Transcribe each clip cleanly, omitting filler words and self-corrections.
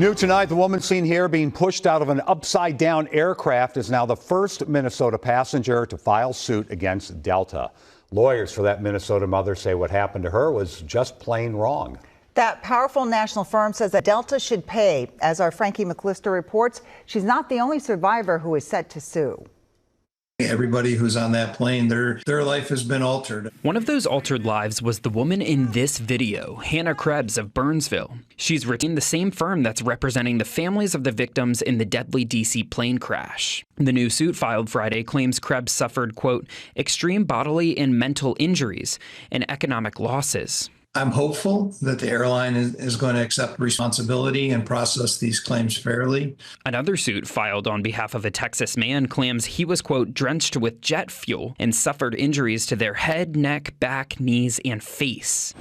New tonight, the woman seen here being pushed out of an upside-down aircraft is now the first Minnesota passenger to file suit against Delta. Lawyers for that Minnesota mother say what happened to her was just plain wrong. That powerful national firm says that Delta should pay. As our Frankie McClister reports, she's not the only survivor who is set to sue. Everybody who's on that plane, their life has been altered. One of those altered lives was the woman in this video, Hannah Krebs of Burnsville. She's retained the same firm that's representing the families of the victims in the deadly D.C. plane crash. The new suit filed Friday claims Krebs suffered, quote, extreme bodily and mental injuries and economic losses. I'm hopeful that the airline is going to accept responsibility and process these claims fairly. Another suit filed on behalf of a Texas man claims he was, quote, drenched with jet fuel and suffered injuries to their head, neck, back, knees, and face.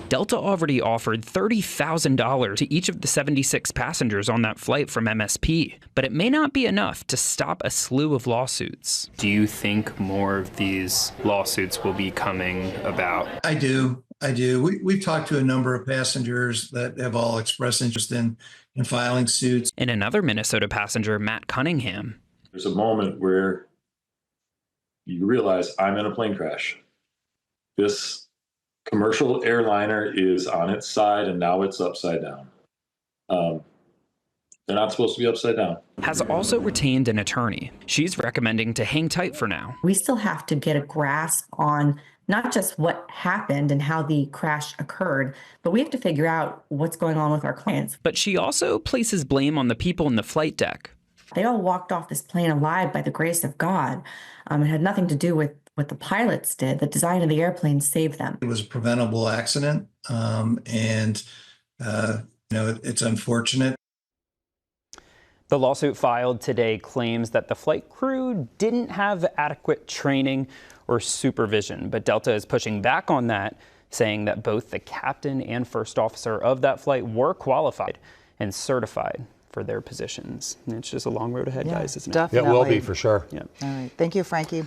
Delta already offered $30,000 to each of the 76 passengers on that flight from MSP, but it may not be enough to stop a slew of lawsuits. Do you think more of these lawsuits will be coming about? I do. We've talked to a number of passengers that have all expressed interest in filing suits. And another Minnesota passenger, Matt Cunningham. There's a moment where you realize I'm in a plane crash. This commercial airliner is on its side and now it's upside down. They're not supposed to be upside down. Has also retained an attorney. She's recommending to hang tight for now. We still have to get a grasp on not just what happened and how the crash occurred, but we have to figure out what's going on with our clients. But she also places blame on the people in the flight deck. They all walked off this plane alive by the grace of God. It had nothing to do with what the pilots did. The design of the airplane saved them. It was a preventable accident, it's unfortunate. The lawsuit filed today claims that the flight crew didn't have adequate training or supervision, but Delta is pushing back on that, saying that both the captain and first officer of that flight were qualified and certified for their positions. And it's just a long road ahead, guys, isn't it? Definitely. It will be for sure. Yeah. All right. Thank you, Frankie.